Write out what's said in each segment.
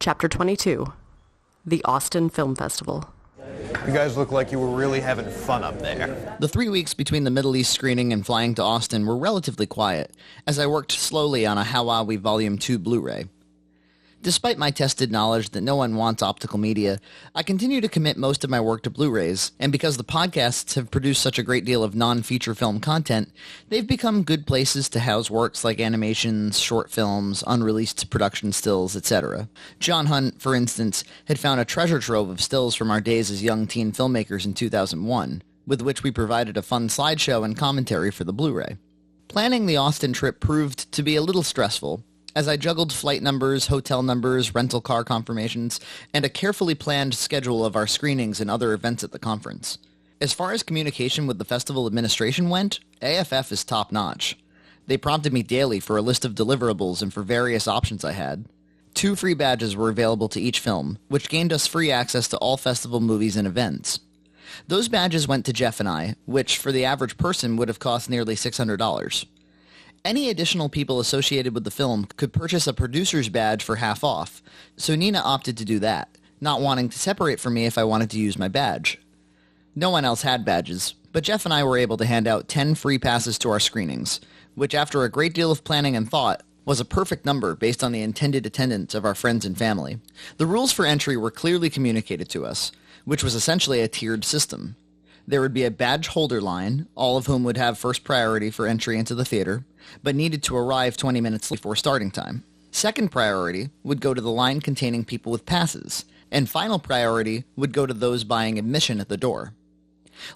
Chapter 22, The Austin Film Festival. You guys look like you were really having fun up there. The 3 weeks between the Middle East screening and flying to Austin were relatively quiet, as I worked slowly on a How Are We Volume 2 Blu-ray. Despite my tested knowledge that no one wants optical media, I continue to commit most of my work to Blu-rays, and because the podcasts have produced such a great deal of non-feature film content, they've become good places to house works like animations, short films, unreleased production stills, etc. John Hunt, for instance, had found a treasure trove of stills from our days as young teen filmmakers in 2001, with which we provided a fun slideshow and commentary for the Blu-ray. Planning the Austin trip proved to be a little stressful, as I juggled flight numbers, hotel numbers, rental car confirmations, and a carefully planned schedule of our screenings and other events at the conference. As far as communication with the festival administration went, AFF is top-notch. They prompted me daily for a list of deliverables and for various options I had. 2 free badges were available to each film, which gained us free access to all festival movies and events. Those badges went to Geoff and I, which for the average person would have cost nearly $600. Any additional people associated with the film could purchase a producer's badge for half off, so Nina opted to do that, not wanting to separate from me if I wanted to use my badge. No one else had badges, but Geoff and I were able to hand out 10 free passes to our screenings, which after a great deal of planning and thought, was a perfect number based on the intended attendance of our friends and family. The rules for entry were clearly communicated to us, which was essentially a tiered system. There would be a badge holder line, all of whom would have first priority for entry into the theater, but needed to arrive 20 minutes before starting time. Second priority would go to the line containing people with passes, and final priority would go to those buying admission at the door.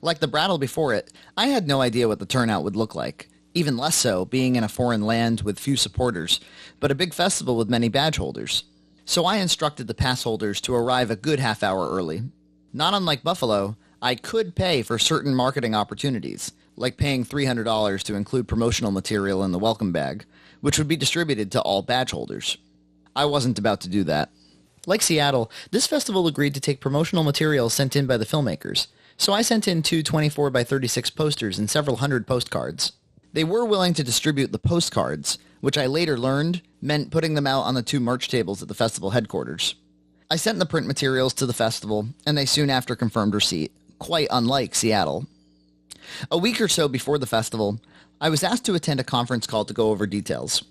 Like the Brattle before it, I had no idea what the turnout would look like, even less so being in a foreign land with few supporters, but a big festival with many badge holders. So I instructed the pass holders to arrive a good half hour early. Not unlike Buffalo, I could pay for certain marketing opportunities, like paying $300 to include promotional material in the welcome bag, which would be distributed to all badge holders. I wasn't about to do that. Like Seattle, this festival agreed to take promotional material sent in by the filmmakers, so I sent in 2 24x36 posters and several hundred postcards. They were willing to distribute the postcards, which I later learned meant putting them out on the 2 merch tables at the festival headquarters. I sent the print materials to the festival, and they soon after confirmed receipt, quite unlike Seattle. A week or so before the festival, I was asked to attend a conference call to go over details.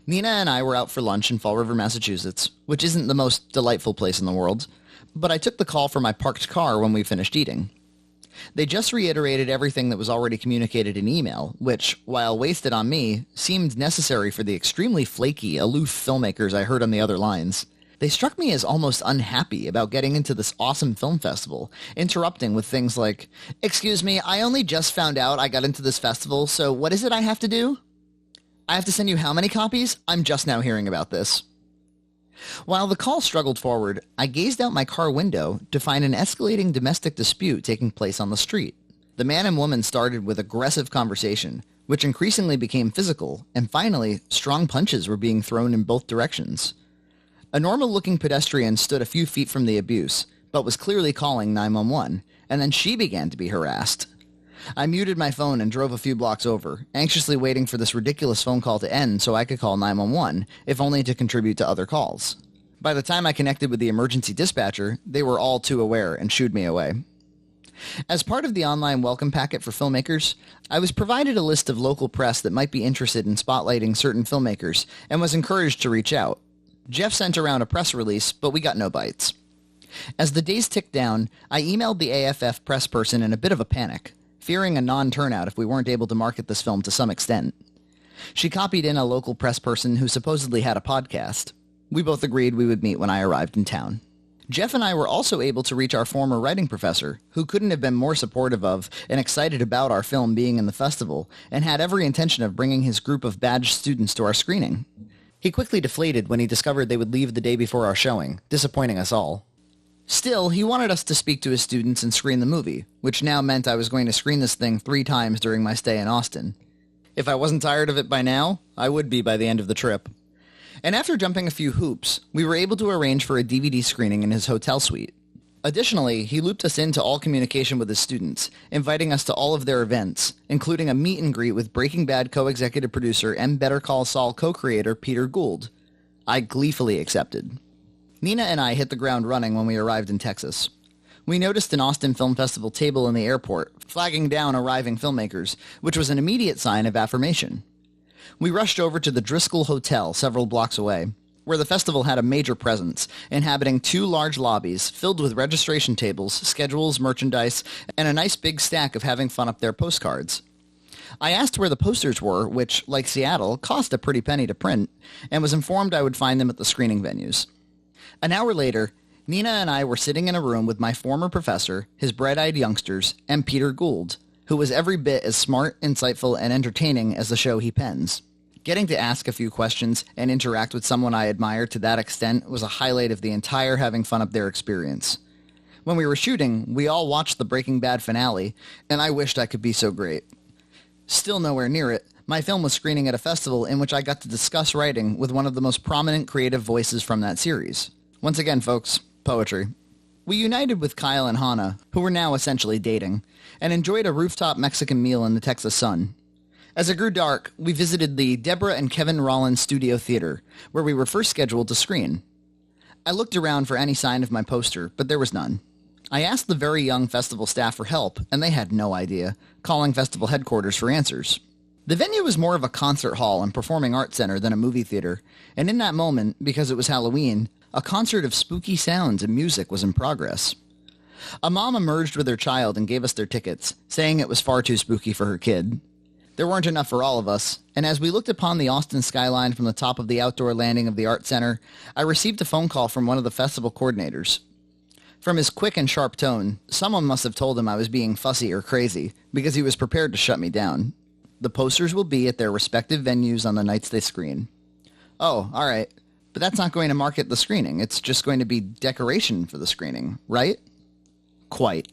Nina and I were out for lunch in Fall River, Massachusetts, which isn't the most delightful place in the world, but I took the call from my parked car when we finished eating. They just reiterated everything that was already communicated in email, which, while wasted on me, seemed necessary for the extremely flaky, aloof filmmakers I heard on the other lines. They struck me as almost unhappy about getting into this awesome film festival, interrupting with things like, "Excuse me, I only just found out I got into this festival, so what is it I have to do? I have to send you how many copies? I'm just now hearing about this." While the call struggled forward, I gazed out my car window to find an escalating domestic dispute taking place on the street. The man and woman started with aggressive conversation, which increasingly became physical, and finally, strong punches were being thrown in both directions. A normal-looking pedestrian stood a few feet from the abuse, but was clearly calling 911, and then she began to be harassed. I muted my phone and drove a few blocks over, anxiously waiting for this ridiculous phone call to end so I could call 911, if only to contribute to other calls. By the time I connected with the emergency dispatcher, they were all too aware and shooed me away. As part of the online welcome packet for filmmakers, I was provided a list of local press that might be interested in spotlighting certain filmmakers and was encouraged to reach out. Geoff sent around a press release, but we got no bites. As the days ticked down, I emailed the AFF press person in a bit of a panic, fearing a non-turnout if we weren't able to market this film to some extent. She copied in a local press person who supposedly had a podcast. We both agreed we would meet when I arrived in town. Geoff and I were also able to reach our former writing professor, who couldn't have been more supportive of and excited about our film being in the festival, and had every intention of bringing his group of badged students to our screening. He quickly deflated when he discovered they would leave the day before our showing, disappointing us all. Still, he wanted us to speak to his students and screen the movie, which now meant I was going to screen this thing 3 times during my stay in Austin. If I wasn't tired of it by now, I would be by the end of the trip. And after jumping a few hoops, we were able to arrange for a DVD screening in his hotel suite. Additionally, he looped us into all communication with his students, inviting us to all of their events, including a meet and greet with Breaking Bad co-executive producer and Better Call Saul co-creator Peter Gould. I gleefully accepted. Nina and I hit the ground running when we arrived in Texas. We noticed an Austin Film Festival table in the airport, flagging down arriving filmmakers, which was an immediate sign of affirmation. We rushed over to the Driscoll Hotel several blocks away, where the festival had a major presence, inhabiting 2 large lobbies filled with registration tables, schedules, merchandise, and a nice big stack of having fun up there postcards. I asked where the posters were, which, like Seattle, cost a pretty penny to print, and was informed I would find them at the screening venues. An hour later, Nina and I were sitting in a room with my former professor, his bright-eyed youngsters, and Peter Gould, who was every bit as smart, insightful, and entertaining as the show he pens. Getting to ask a few questions and interact with someone I admire to that extent was a highlight of the entire having fun up there experience. When we were shooting, we all watched the Breaking Bad finale, and I wished I could be so great. Still nowhere near it, my film was screening at a festival in which I got to discuss writing with one of the most prominent creative voices from that series. Once again, folks, poetry. We united with Kyle and Hannah, who were now essentially dating, and enjoyed a rooftop Mexican meal in the Texas sun. As it grew dark, we visited the Deborah and Kevin Rollins Studio Theater, where we were first scheduled to screen. I looked around for any sign of my poster, but there was none. I asked the very young festival staff for help, and they had no idea, calling festival headquarters for answers. The venue was more of a concert hall and performing arts center than a movie theater, and in that moment, because it was Halloween, a concert of spooky sounds and music was in progress. A mom emerged with her child and gave us their tickets, saying it was far too spooky for her kid. There weren't enough for all of us, and as we looked upon the Austin skyline from the top of the outdoor landing of the Art Center, I received a phone call from one of the festival coordinators. From his quick and sharp tone, someone must have told him I was being fussy or crazy, because he was prepared to shut me down. The posters will be at their respective venues on the nights they screen. Oh, all right, but that's not going to market the screening. It's just going to be decoration for the screening, right? Quite.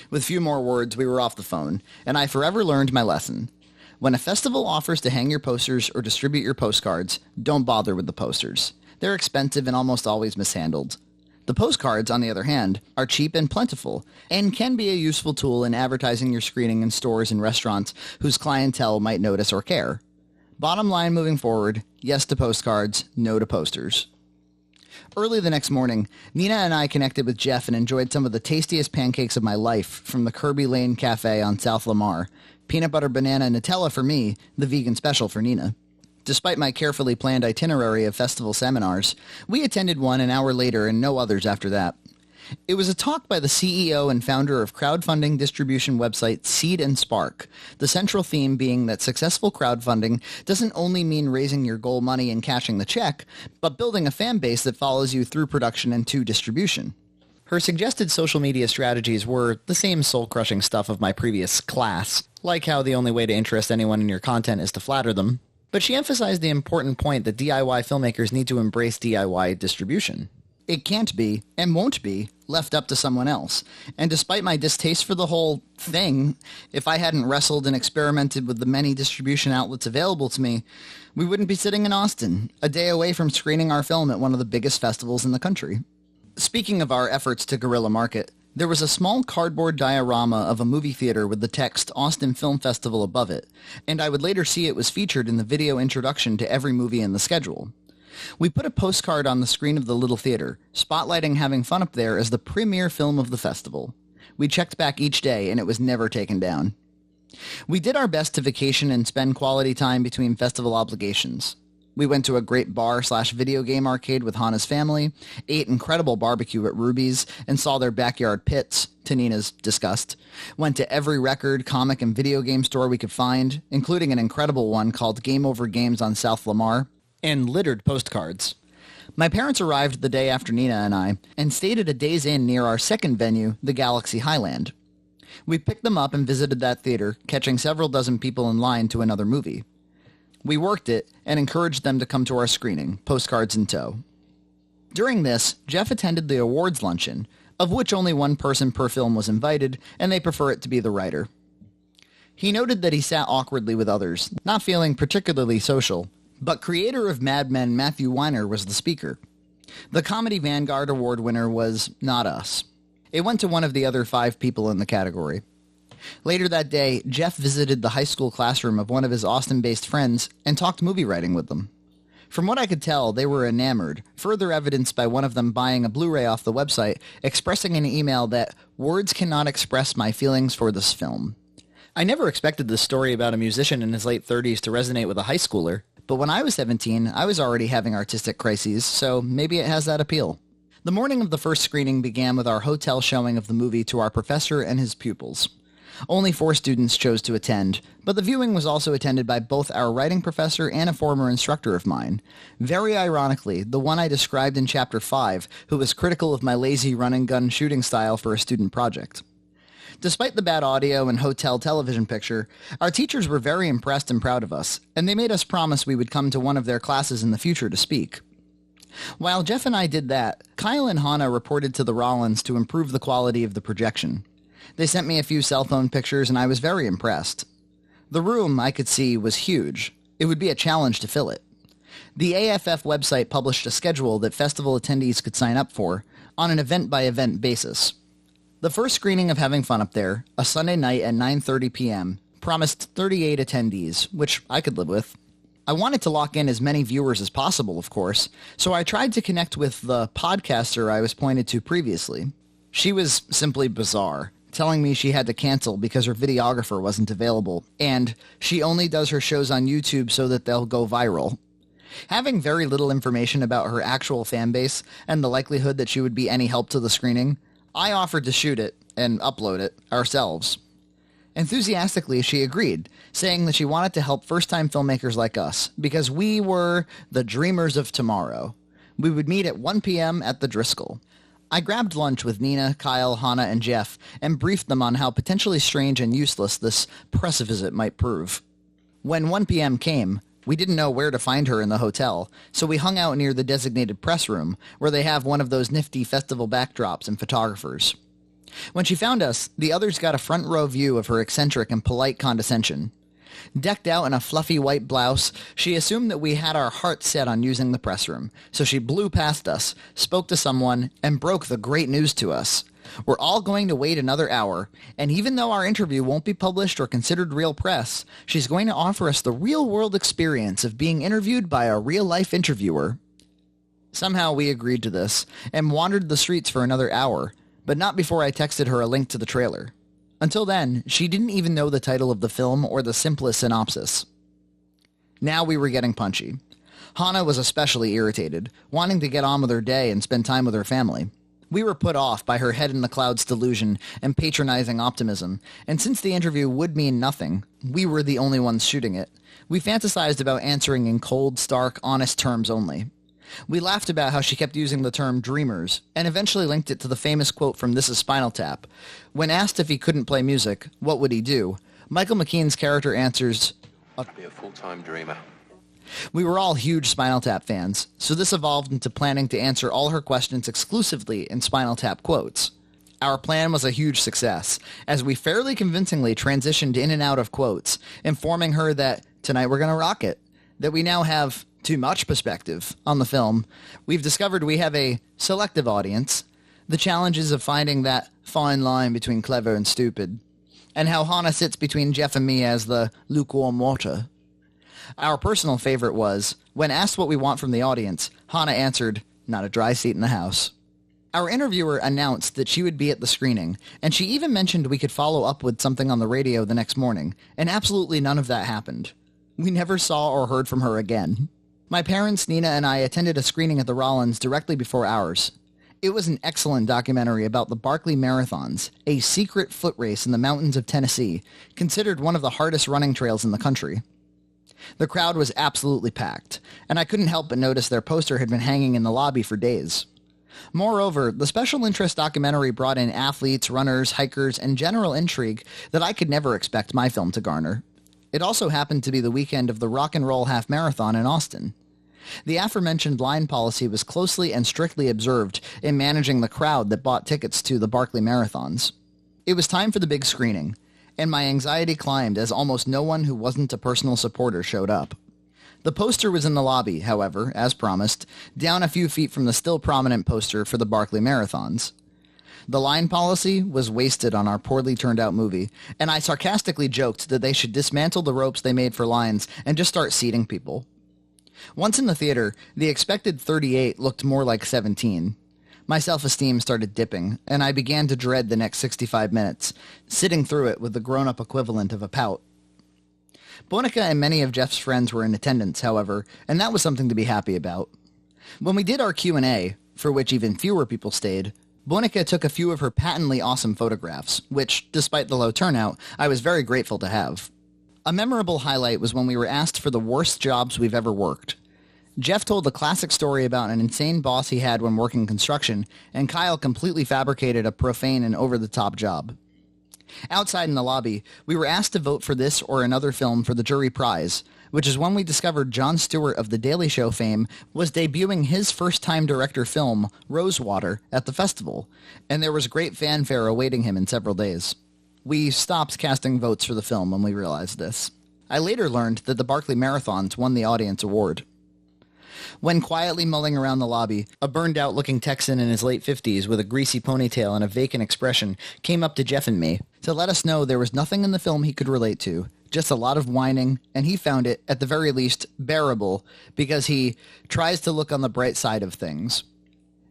With few more words, we were off the phone, and I forever learned my lesson. When a festival offers to hang your posters or distribute your postcards, don't bother with the posters. They're expensive and almost always mishandled. The postcards, on the other hand, are cheap and plentiful, and can be a useful tool in advertising your screening in stores and restaurants whose clientele might notice or care. Bottom line moving forward, yes to postcards, no to posters. Early the next morning, Nina and I connected with Geoff and enjoyed some of the tastiest pancakes of my life from the Kirby Lane Cafe on South Lamar. Peanut butter banana Nutella for me, the vegan special for Nina. Despite my carefully planned itinerary of festival seminars, we attended one an hour later and no others after that. It was a talk by the CEO and founder of crowdfunding distribution website Seed and Spark, the central theme being that successful crowdfunding doesn't only mean raising your goal money and cashing the check, but building a fan base that follows you through production and to distribution. Her suggested social media strategies were the same soul-crushing stuff of my previous class, like how the only way to interest anyone in your content is to flatter them, but she emphasized the important point that DIY filmmakers need to embrace DIY distribution. It can't be, and won't be, left up to someone else. And despite my distaste for the whole thing, if I hadn't wrestled and experimented with the many distribution outlets available to me, we wouldn't be sitting in Austin, a day away from screening our film at one of the biggest festivals in the country. Speaking of our efforts to guerrilla market, there was a small cardboard diorama of a movie theater with the text Austin Film Festival above it, and I would later see it was featured in the video introduction to every movie in the schedule. We put a postcard on the screen of the little theater, spotlighting having fun up there as the premier film of the festival. We checked back each day, and it was never taken down. We did our best to vacation and spend quality time between festival obligations. We went to a great bar/video game arcade with Hannah's family, ate incredible barbecue at Ruby's, and saw their backyard pits, to Nina's disgust. Went to every record, comic, and video game store we could find, including an incredible one called Game Over Games on South Lamar, and littered postcards. My parents arrived the day after Nina and I, and stayed at a Days Inn near our second venue, the Galaxy Highland. We picked them up and visited that theater, catching several dozen people in line to another movie. We worked it and encouraged them to come to our screening, postcards in tow. During this, Geoff attended the awards luncheon, of which only one person per film was invited, and they prefer it to be the writer. He noted that he sat awkwardly with others, not feeling particularly social, but creator of Mad Men Matthew Weiner was the speaker. The Comedy Vanguard Award winner was not us. It went to one of the other 5 people in the category. Later that day, Geoff visited the high school classroom of one of his Austin-based friends and talked movie writing with them. From what I could tell, they were enamored, further evidenced by one of them buying a Blu-ray off the website, expressing in an email that words cannot express my feelings for this film. I never expected this story about a musician in his late 30s to resonate with a high schooler, but when I was 17, I was already having artistic crises, so maybe it has that appeal. The morning of the first screening began with our hotel showing of the movie to our professor and his pupils. Only 4 students chose to attend, but the viewing was also attended by both our writing professor and a former instructor of mine. Very ironically, the one I described in Chapter 5, who was critical of my lazy run-and-gun shooting style for a student project. Despite the bad audio and hotel television picture, our teachers were very impressed and proud of us, and they made us promise we would come to one of their classes in the future to speak. While Geoff and I did that, Kyle and Hannah reported to the Rollins to improve the quality of the projection. They sent me a few cell phone pictures, and I was very impressed. The room, I could see, was huge. It would be a challenge to fill it. The AFF website published a schedule that festival attendees could sign up for, on an event-by-event basis. The first screening of Having Fun Up There, a Sunday night at 9:30 p.m., promised 38 attendees, which I could live with. I wanted to lock in as many viewers as possible, of course, so I tried to connect with the podcaster I was pointed to previously. She was simply bizarre, telling me she had to cancel because her videographer wasn't available, and she only does her shows on YouTube so that they'll go viral. Having very little information about her actual fan base and the likelihood that she would be any help to the screening, I offered to shoot it and upload it ourselves. Enthusiastically, she agreed, saying that she wanted to help first-time filmmakers like us, because we were the dreamers of tomorrow. We would meet at 1 p.m. at the Driscoll. I grabbed lunch with Nina, Kyle, Hannah, and Geoff, and briefed them on how potentially strange and useless this press visit might prove. When 1 p.m. came, we didn't know where to find her in the hotel, so we hung out near the designated press room, where they have one of those nifty festival backdrops and photographers. When she found us, the others got a front row view of her eccentric and polite condescension. Decked out in a fluffy white blouse, she assumed that we had our hearts set on using the press room, so she blew past us, spoke to someone, and broke the great news to us. We're all going to wait another hour, and even though our interview won't be published or considered real press, she's going to offer us the real-world experience of being interviewed by a real-life interviewer. Somehow we agreed to this, and wandered the streets for another hour, but not before I texted her a link to the trailer. Until then, she didn't even know the title of the film or the simplest synopsis. Now we were getting punchy. Hannah was especially irritated, wanting to get on with her day and spend time with her family. We were put off by her head-in-the-clouds delusion and patronizing optimism, and since the interview would mean nothing, we were the only ones shooting it. We fantasized about answering in cold, stark, honest terms only. We laughed about how she kept using the term dreamers, and eventually linked it to the famous quote from This Is Spinal Tap. When asked if he couldn't play music, what would he do? Michael McKean's character answers, "I'd be a full-time dreamer." We were all huge Spinal Tap fans, so this evolved into planning to answer all her questions exclusively in Spinal Tap quotes. Our plan was a huge success, as we fairly convincingly transitioned in and out of quotes, informing her that tonight we're going to rock it, that we now have too much perspective on the film. We've discovered we have a selective audience, the challenges of finding that fine line between clever and stupid, and how Hannah sits between Geoff and me as the lukewarm water. Our personal favorite was, when asked what we want from the audience, Hannah answered, "Not a dry seat in the house." Our interviewer announced that she would be at the screening, and she even mentioned we could follow up with something on the radio the next morning, and absolutely none of that happened. We never saw or heard from her again. My parents, Nina, and I attended a screening at the Rollins directly before ours. It was an excellent documentary about the Barkley Marathons, a secret foot race in the mountains of Tennessee, considered one of the hardest running trails in the country. The crowd was absolutely packed, and I couldn't help but notice their poster had been hanging in the lobby for days. Moreover, the special interest documentary brought in athletes, runners, hikers, and general intrigue that I could never expect my film to garner. It also happened to be the weekend of the Rock and Roll Half Marathon in Austin. The aforementioned line policy was closely and strictly observed in managing the crowd that bought tickets to the Barkley Marathons. It was time for the big screening, and my anxiety climbed as almost no one who wasn't a personal supporter showed up. The poster was in the lobby, however, as promised, down a few feet from the still prominent poster for the Barkley Marathons. The line policy was wasted on our poorly turned out movie, and I sarcastically joked that they should dismantle the ropes they made for lines and just start seating people. Once in the theater, the expected 38 looked more like 17. My self-esteem started dipping, and I began to dread the next 65 minutes, sitting through it with the grown-up equivalent of a pout. Bonica and many of Jeff's friends were in attendance, however, and that was something to be happy about. When we did our Q&A, for which even fewer people stayed, Bonica took a few of her patently awesome photographs, which, despite the low turnout, I was very grateful to have. A memorable highlight was when we were asked for the worst jobs we've ever worked. Geoff told the classic story about an insane boss he had when working construction, and Kyle completely fabricated a profane and over-the-top job. Outside in the lobby, we were asked to vote for this or another film for the jury prize, which is when we discovered Jon Stewart of The Daily Show fame was debuting his first-time director film, Rosewater, at the festival, and there was great fanfare awaiting him in several days. We stopped casting votes for the film when we realized this. I later learned that the Barkley Marathons won the audience award. When quietly mulling around the lobby, a burned-out-looking Texan in his late 50s with a greasy ponytail and a vacant expression came up to Geoff and me to let us know there was nothing in the film he could relate to, just a lot of whining, and he found it, at the very least, bearable, because he tries to look on the bright side of things.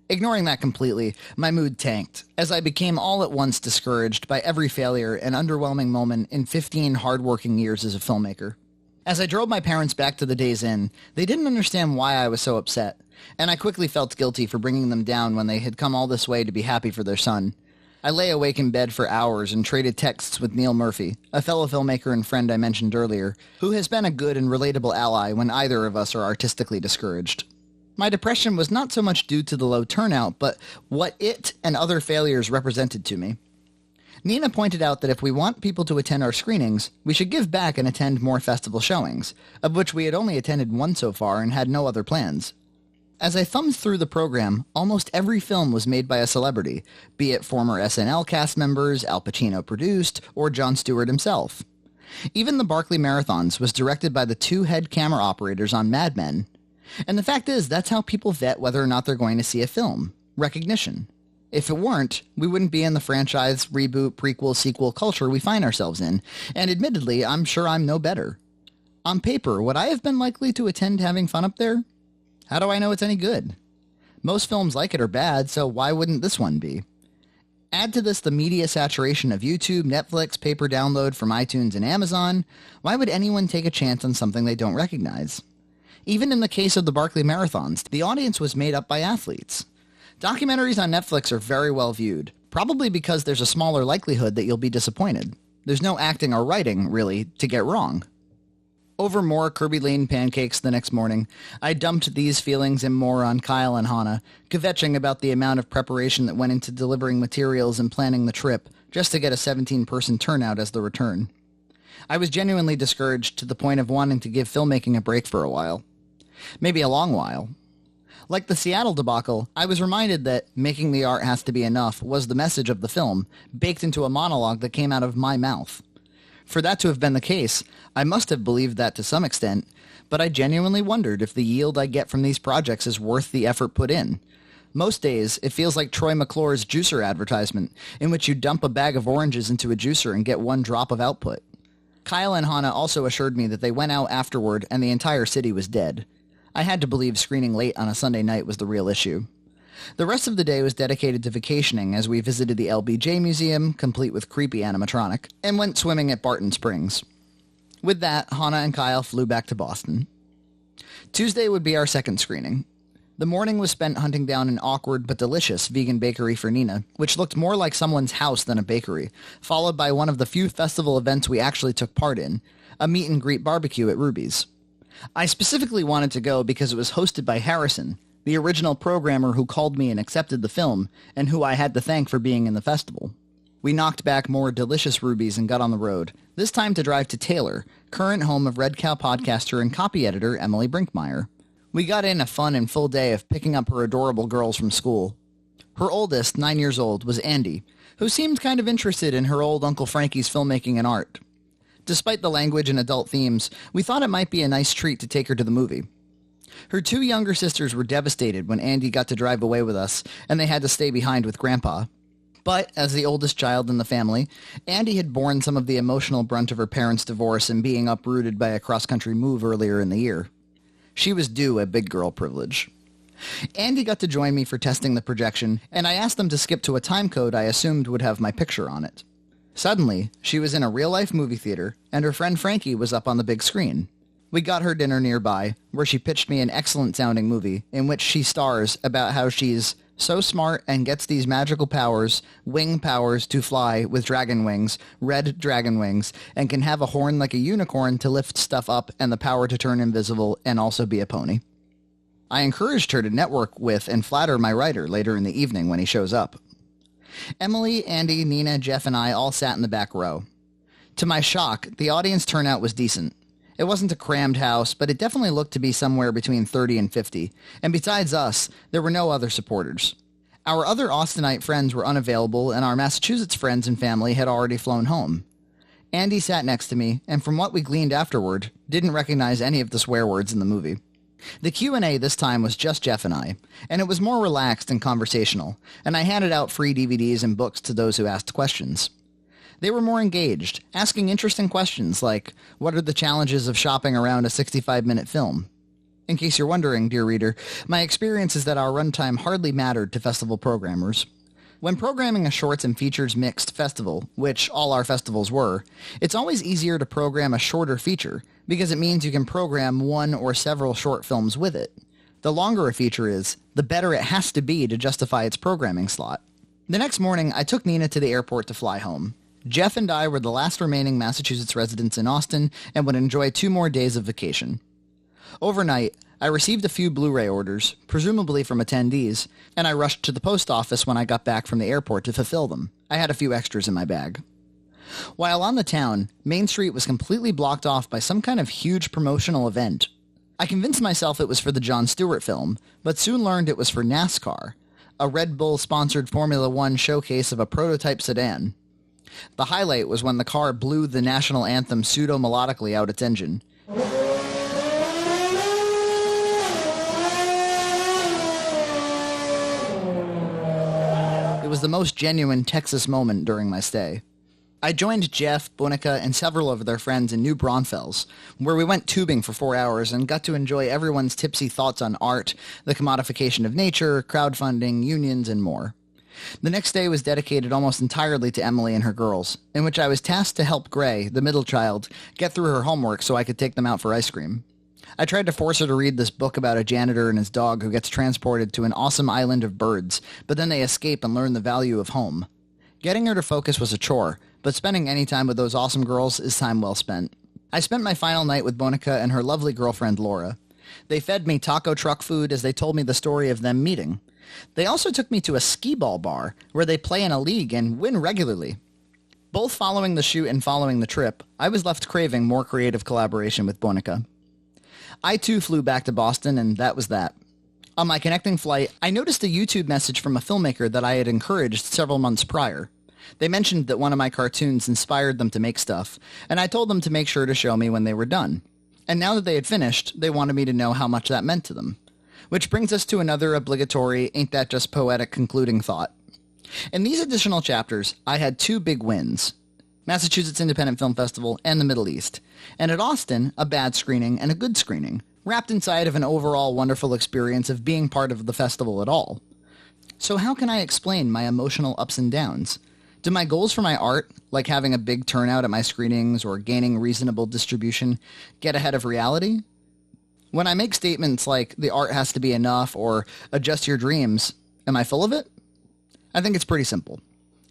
Ignoring that completely, my mood tanked, as I became all at once discouraged by every failure and underwhelming moment in 15 hard-working years as a filmmaker. As I drove my parents back to the Days Inn, they didn't understand why I was so upset, and I quickly felt guilty for bringing them down when they had come all this way to be happy for their son. I lay awake in bed for hours and traded texts with Neil Murphy, a fellow filmmaker and friend I mentioned earlier, who has been a good and relatable ally when either of us are artistically discouraged. My depression was not so much due to the low turnout, but what it and other failures represented to me. Nina pointed out that if we want people to attend our screenings, we should give back and attend more festival showings, of which we had only attended one so far and had no other plans. As I thumbed through the program, almost every film was made by a celebrity, be it former SNL cast members, Al Pacino produced, or Jon Stewart himself. Even the Barkley Marathons was directed by the two head camera operators on Mad Men. And the fact is, that's how people vet whether or not they're going to see a film. Recognition. If it weren't, we wouldn't be in the franchise, reboot, prequel, sequel culture we find ourselves in, and admittedly, I'm sure I'm no better. On paper, would I have been likely to attend having fun up there? How do I know it's any good? Most films like it are bad, so why wouldn't this one be? Add to this the media saturation of YouTube, Netflix, pay per download from iTunes and Amazon. Why would anyone take a chance on something they don't recognize? Even in the case of the Barkley Marathons, the audience was made up by athletes. Documentaries on Netflix are very well viewed, probably because there's a smaller likelihood that you'll be disappointed. There's no acting or writing, really, to get wrong. Over more Kirby Lane pancakes the next morning, I dumped these feelings and more on Kyle and Hannah, kvetching about the amount of preparation that went into delivering materials and planning the trip, just to get a 17-person turnout as the return. I was genuinely discouraged to the point of wanting to give filmmaking a break for a while. Maybe a long while. Like the Seattle debacle, I was reminded that making the art has to be enough was the message of the film, baked into a monologue that came out of my mouth. For that to have been the case, I must have believed that to some extent, but I genuinely wondered if the yield I get from these projects is worth the effort put in. Most days, it feels like Troy McClure's juicer advertisement, in which you dump a bag of oranges into a juicer and get one drop of output. Kyle and Hannah also assured me that they went out afterward and the entire city was dead. I had to believe screening late on a Sunday night was the real issue. The rest of the day was dedicated to vacationing as we visited the LBJ Museum, complete with creepy animatronic, and went swimming at Barton Springs. With that, Hannah and Kyle flew back to Boston. Tuesday would be our second screening. The morning was spent hunting down an awkward but delicious vegan bakery for Nina, which looked more like someone's house than a bakery, followed by one of the few festival events we actually took part in, a meet and greet barbecue at Ruby's. I specifically wanted to go because it was hosted by Harrison, the original programmer who called me and accepted the film, and who I had to thank for being in the festival. We knocked back more delicious rubies and got on the road, this time to drive to Taylor, current home of Red Cow podcaster and copy editor Emily Brinkmeyer. We got in a fun and full day of picking up her adorable girls from school. Her oldest, 9 years old, was Andy, who seemed kind of interested in her old Uncle Frankie's filmmaking and art. Despite the language and adult themes, we thought it might be a nice treat to take her to the movie. Her two younger sisters were devastated when Andy got to drive away with us, and they had to stay behind with Grandpa. But, as the oldest child in the family, Andy had borne some of the emotional brunt of her parents' divorce and being uprooted by a cross-country move earlier in the year. She was due a big girl privilege. Andy got to join me for testing the projection, and I asked them to skip to a timecode I assumed would have my picture on it. Suddenly, she was in a real-life movie theater, and her friend Frankie was up on the big screen. We got her dinner nearby, where she pitched me an excellent-sounding movie in which she stars about how she's so smart and gets these magical powers, wing powers to fly with dragon wings, red dragon wings, and can have a horn like a unicorn to lift stuff up and the power to turn invisible and also be a pony. I encouraged her to network with and flatter my writer later in the evening when he shows up. Emily, Andy, Nina, Jeff, and I all sat in the back row. To my shock, the audience turnout was decent. It wasn't a crammed house, but it definitely looked to be somewhere between 30 and 50, and besides us, there were no other supporters. Our other Austinite friends were unavailable, and our Massachusetts friends and family had already flown home. Andy sat next to me, and from what we gleaned afterward, didn't recognize any of the swear words in the movie. The Q&A this time was just Jeff and I, and it was more relaxed and conversational, and I handed out free DVDs and books to those who asked questions. They were more engaged, asking interesting questions like, what are the challenges of shopping around a 65-minute film? In case you're wondering, dear reader, my experience is that our runtime hardly mattered to festival programmers. When programming a shorts and features mixed festival, which all our festivals were, it's always easier to program a shorter feature, because it means you can program one or several short films with it. The longer a feature is, the better it has to be to justify its programming slot. The next morning, I took Nina to the airport to fly home. Jeff and I were the last remaining Massachusetts residents in Austin and would enjoy 2 more days of vacation. Overnight, I received a few Blu-ray orders, presumably from attendees, and I rushed to the post office when I got back from the airport to fulfill them. I had a few extras in my bag. While on the town, Main Street was completely blocked off by some kind of huge promotional event. I convinced myself it was for the Jon Stewart film, but soon learned it was for NASCAR, a Red Bull-sponsored Formula One showcase of a prototype sedan. The highlight was when the car blew the national anthem pseudo-melodically out its engine. It was the most genuine Texas moment during my stay. I joined Jeff, Bonica, and several of their friends in New Braunfels, where we went tubing for 4 hours and got to enjoy everyone's tipsy thoughts on art, the commodification of nature, crowdfunding, unions, and more. The next day was dedicated almost entirely to Emily and her girls, in which I was tasked to help Gray, the middle child, get through her homework so I could take them out for ice cream. I tried to force her to read this book about a janitor and his dog who gets transported to an awesome island of birds, but then they escape and learn the value of home. Getting her to focus was a chore, but spending any time with those awesome girls is time well spent. I spent my final night with Bonica and her lovely girlfriend Laura. They fed me taco truck food as they told me the story of them meeting. They also took me to a skee-ball bar, where they play in a league and win regularly. Both following the shoot and following the trip, I was left craving more creative collaboration with Bonica. I too flew back to Boston, and that was that. On my connecting flight, I noticed a YouTube message from a filmmaker that I had encouraged several months prior. They mentioned that one of my cartoons inspired them to make stuff, and I told them to make sure to show me when they were done. And now that they had finished, they wanted me to know how much that meant to them. Which brings us to another obligatory, ain't that just poetic concluding thought. In these additional chapters, I had 2 big wins. Massachusetts Independent Film Festival and the Middle East. And at Austin, a bad screening and a good screening, wrapped inside of an overall wonderful experience of being part of the festival at all. So how can I explain my emotional ups and downs? Do my goals for my art, like having a big turnout at my screenings or gaining reasonable distribution, get ahead of reality? When I make statements like, the art has to be enough, or adjust your dreams, am I full of it? I think it's pretty simple.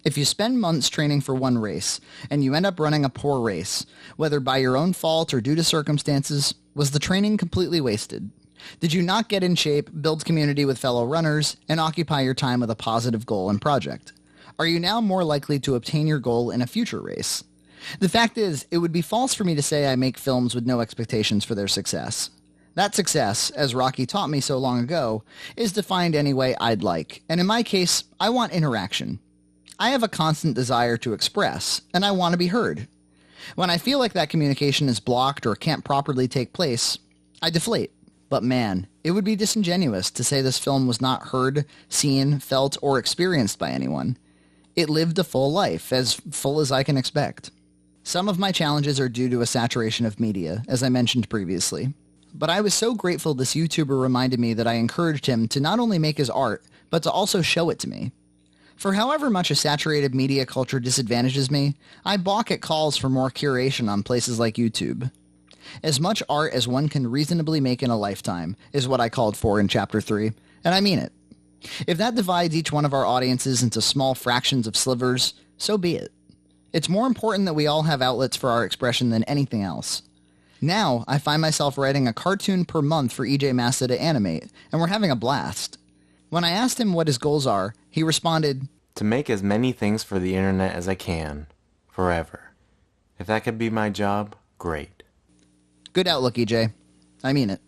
If you spend months training for one race, and you end up running a poor race, whether by your own fault or due to circumstances, was the training completely wasted? Did you not get in shape, build community with fellow runners, and occupy your time with a positive goal and project? Are you now more likely to obtain your goal in a future race? The fact is, it would be false for me to say I make films with no expectations for their success. That success, as Rocky taught me so long ago, is defined any way I'd like, and in my case, I want interaction. I have a constant desire to express, and I want to be heard. When I feel like that communication is blocked or can't properly take place, I deflate. But man, it would be disingenuous to say this film was not heard, seen, felt, or experienced by anyone. It lived a full life, as full as I can expect. Some of my challenges are due to a saturation of media, as I mentioned previously. but I was so grateful this YouTuber reminded me that I encouraged him to not only make his art, but to also show it to me. For however much a saturated media culture disadvantages me, I balk at calls for more curation on places like YouTube. As much art as one can reasonably make in a lifetime is what I called for in Chapter 3, and I mean it. If that divides each one of our audiences into small fractions of slivers, so be it. It's more important that we all have outlets for our expression than anything else. Now, I find myself writing a cartoon per month for EJ Massa to animate, and we're having a blast. When I asked him what his goals are, he responded, "To make as many things for the internet as I can, forever. If that could be my job, great." Good outlook, EJ. I mean it.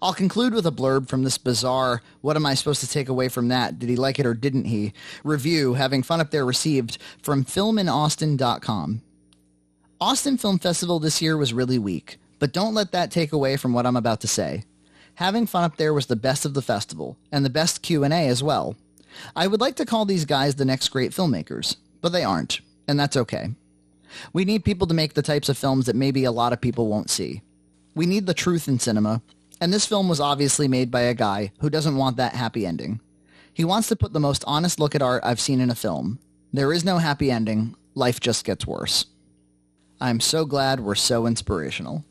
I'll conclude with a blurb from this bizarre, what am I supposed to take away from that, did he like it or didn't he, review, having fun up there received, from filminaustin.com. Austin Film Festival this year was really weak, but don't let that take away from what I'm about to say. Having fun up there was the best of the festival, and the best Q&A as well. I would like to call these guys the next great filmmakers, but they aren't, and that's okay. We need people to make the types of films that maybe a lot of people won't see. We need the truth in cinema, and this film was obviously made by a guy who doesn't want that happy ending. He wants to put the most honest look at art I've seen in a film. There is no happy ending. Life just gets worse. I'm so glad we're so inspirational.